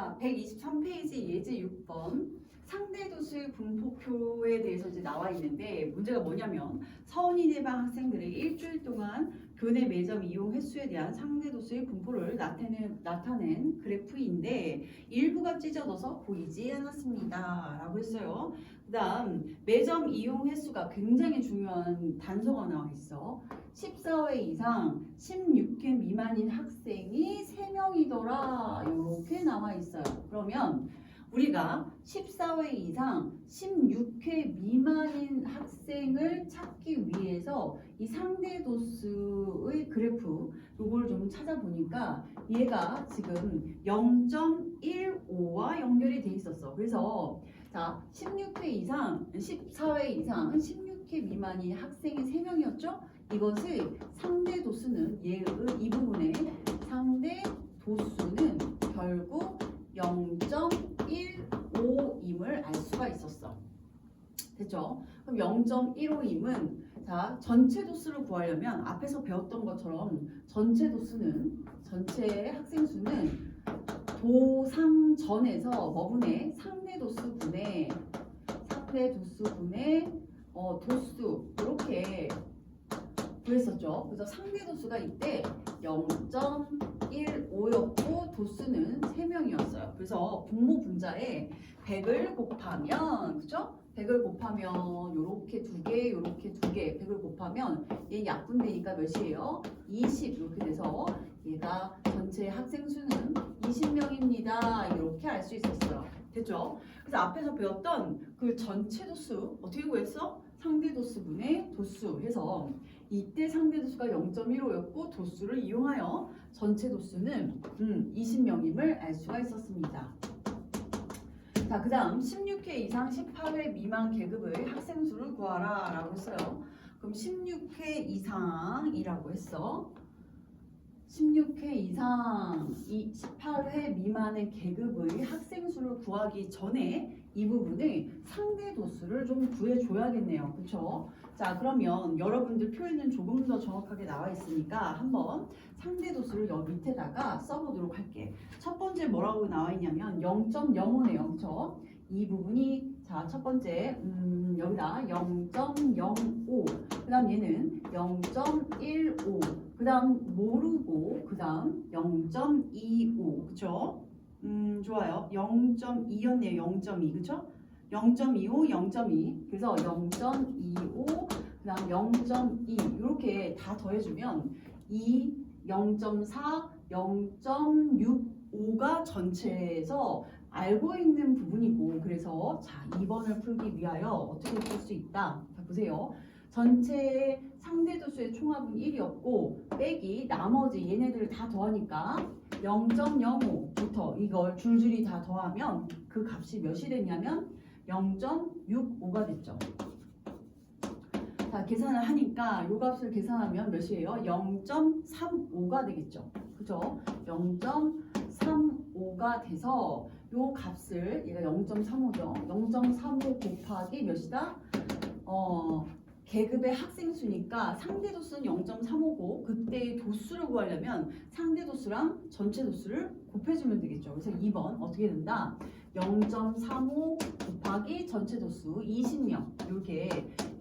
자, 123페이지 예제 6번 상대도수의 분포표에 대해서 이제 나와 있는데 문제가 뭐냐면 서은이 대방 학생들의 일주일 동안 교내 매점 이용 횟수에 대한 상대도수의 분포를 나타낸 그래프인데 일부가 찢어져서 보이지 않았습니다 라고 했어요. 그 다음 매점 이용 횟수가 굉장히 중요한 단서가 나와 있어. 14회 이상 16회 미만인 학생이 3명이더라 이렇게 나와 있어요. 그러면 우리가 14회 이상 16회 미만인 학생을 찾기 위해서 이 상대도수의 그래프 요걸 좀 찾아보니까 얘가 지금 0.15와 연결이 돼 있었어. 그래서 자 16회 이상 14회 이상 16회 미만인 학생이 3명이었죠? 이것의 상대도수는 이 부분의 상대도수는 결국 0.15임을 알 수가 있었어. 됐죠? 그럼 0.15임은 자 전체 도수를 구하려면 앞에서 배웠던 것처럼 전체 학생 수는 도상전에서 뭐분의 상대도수분의 도수 이렇게 구했었죠. 그래서 상대도수가 이때 0.15였고 도수는 3명이었어요. 그래서 분모 분자에 100을 곱하면 그죠? 100을 곱하면 요렇게 두 개, 요렇게 두 개, 100을 곱하면 얘 약분되니까 몇이에요? 20 이렇게 돼서 얘가 전체 학생 수는 20명입니다. 이렇게 알 수 있었어요. 됐죠? 그래서 앞에서 배웠던 그 전체 도수 어떻게 구했어? 상대도수분의 도수 해서 이때 상대도수가 0.15였고 도수를 이용하여 전체 도수는 20명임을 알 수가 있었습니다. 자, 그 다음 16회 이상 18회 미만 계급의 학생 수를 구하라 라고 했어요. 그럼 16회 이상이라고 했어. 16회 이상 18회 미만의 계급의 학생 수를 구하기 전에 이 부분의 상대도수를 좀 구해줘야겠네요. 그쵸? 자, 그러면 여러분들 표에는 조금 더 정확하게 나와 있으니까 한번 상대도수를 여기 밑에다가 써보도록 할게. 첫 번째 뭐라고 나와 있냐면 0.05네요. 그쵸? 이 부분이 자, 첫 번째 여기다 0.05 그 다음 얘는 0.15 그 다음 모르고 그 다음 0.25 그쵸? 좋아요. 0.2였네요. 0.2 그쵸? 0.25, 0.2 그래서 0.25 그 다음 0.2 이렇게 다 더해주면 2, 0.4, 0.65가 전체에서 알고 있는 부분이고 그래서 자 2번을 풀기 위하여 어떻게 풀 수 있다. 자 보세요. 전체 상대도수의 총합은 1이었고 빼기 나머지 얘네들을 다 더하니까 0.05부터 이걸 줄줄이 다 더하면 그 값이 몇이 됐냐면 0.65가 됐죠. 자 계산을 하니까 이 값을 계산하면 몇이에요? 0.35가 되겠죠. 그죠? 0.35가 돼서 요 값을 얘가 0.35죠. 0.35 곱하기 몇이다? 계급의 학생 수니까 상대 도수는 0.35고 그때의 도수를 구하려면 상대 도수랑 전체 도수를 곱해주면 되겠죠. 그래서 2번 어떻게 된다? 0.35 곱하기 전체 도수 20명 이렇게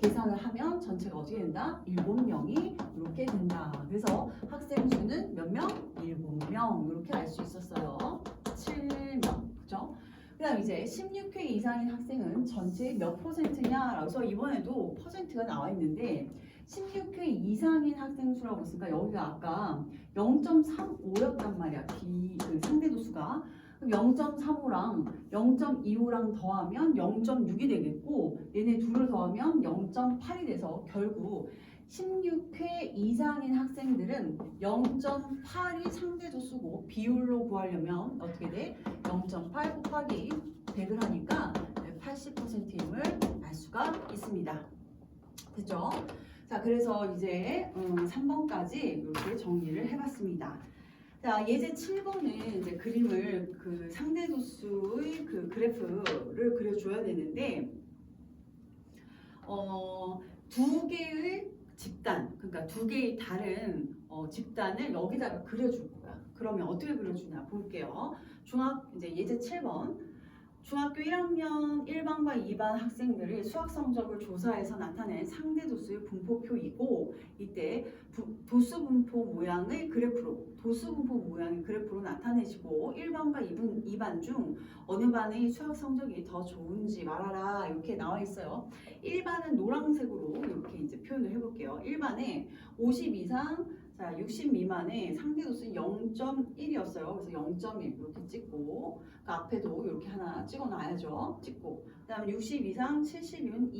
계산을 하면 전체가 어떻게 된다? 7명이 이렇게 된다. 그래서 학생 수는 몇 명? 7명 이렇게 알 수 있었어요. 7명 그죠? 그 다음 이제 16회 이상인 학생은 전체의 몇 %냐? 그래서 이번에도 퍼센트가 나와 있는데 16회 이상인 학생 수라고 했으니까 여기가 아까 0.35였단 말이야. 그 상대도수가. 0.35랑 0.25랑 더하면 0.6이 되겠고 얘네 둘을 더하면 0.8이 돼서 결국 16회 이상인 학생들은 0.8이 상대도수고 비율로 구하려면 어떻게 돼? 0.8 곱하기 100을 하니까 80%임을 알 수가 있습니다. 됐죠? 자, 그래서 이제 3번까지 이렇게 정리를 해봤습니다. 자, 예제 7번은 이제 그림을 그 상대도수의 그 그래프를 그려줘야 되는데 두 개의 집단, 그러니까 두 개의 다른 집단을 여기다가 그려줄 거야. 그러면 어떻게 그려주냐 볼게요. 이제 예제 7번. 중학교 1학년 1반과 2반 학생들의 수학 성적을 조사해서 나타낸 상대 도수의 분포표이고 이때 도수 분포 모양의 그래프로 나타내시고 1반과 2반 중 어느 반의 수학 성적이 더 좋은지 말하라 이렇게 나와 있어요. 1반은 노란색으로 이렇게 이제 표현을 해볼게요. 1반에 50 이상 60 미만의 상대 도수는 0.1이었어요. 그래서 0.1 이렇게 찍고 그 앞에도 이렇게 하나 찍어놔야죠. 찍고 그다음에 60 이상 70은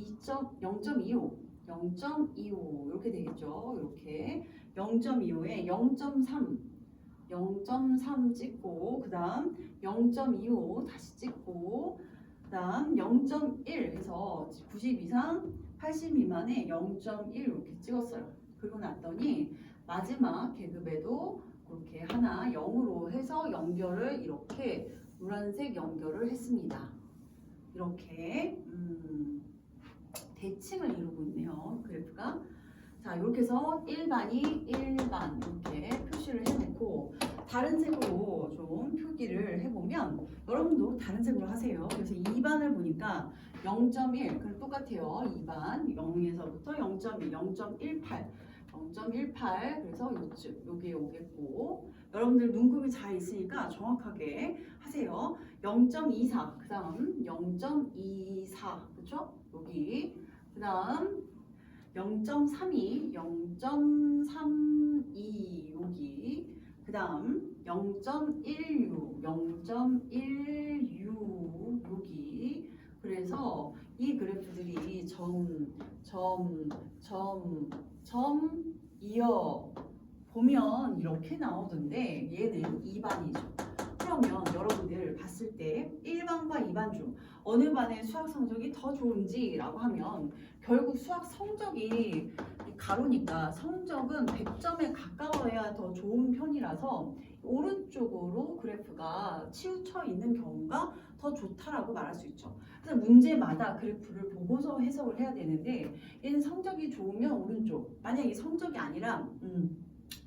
0.25 이렇게 되겠죠. 이렇게 0.25에 0.3 찍고 그 다음 0.25 다시 찍고 그 다음 0.1 해서 90 이상 80 미만에 0.1 이렇게 찍었어요. 그리고 났더니 마지막 계급에도 이렇게 하나 0으로 해서 연결을 이렇게 노란색 연결을 했습니다. 이렇게 대칭을 이루고 있네요. 그래프가. 자, 이렇게 해서 1반이 1반 이렇게 표시를 해놓고 다른 색으로 좀 표기를 해보면 여러분도 다른 색으로 하세요. 그래서 2반을 보니까 0.1 그럼 똑같아요. 2반 0에서부터 0.1, 0.18 그래서 여기에 오겠고 여러분들 눈금이 잘 있으니까 정확하게 하세요. 0.24 그 다음 0.24 그렇죠? 여기 그 다음 0.32 여기 그 다음 0.16 여기 그래서 이 그래프들이 이어 보면 이렇게 나오던데 얘는 2반이죠. 그러면 여러분들 봤을 때 1반과 2반 중 어느 반의 수학 성적이 더 좋은지라고 하면 결국 수학 성적이 가로니까 성적은 100점에 가까워야 더 좋은 편이라서 오른쪽으로 그래프가 치우쳐 있는 경우가 더 좋다라고 말할 수 있죠. 그래서 문제마다 그래프를 보고서 해석을 해야 되는데 얘는 성적이 좋으면 오른쪽 만약에 성적이 아니라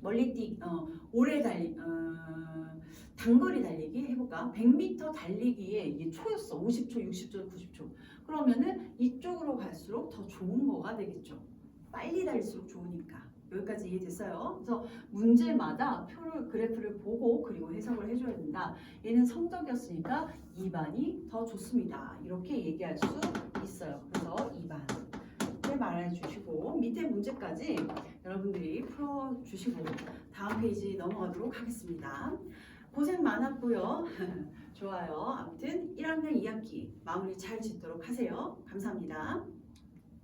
멀리 오래 단거리 달리기 해볼까? 100m 달리기에 이게 초였어. 50초, 60초, 90초. 그러면은 이쪽으로 갈수록 더 좋은 거가 되겠죠. 빨리 달릴수록 좋으니까. 여기까지 이해됐어요? 그래서 문제마다 그래프를 보고 그리고 해석을 해줘야 된다. 얘는 성적이었으니까 2반이 더 좋습니다. 이렇게 얘기할 수 있어요. 그래서 2반을 말해 주시고 밑에 문제까지 여러분들이 풀어주시고 다음 페이지 넘어가도록 하겠습니다. 고생 많았고요. 좋아요. 아무튼 1학년 2학기 마무리 잘 짓도록 하세요. 감사합니다.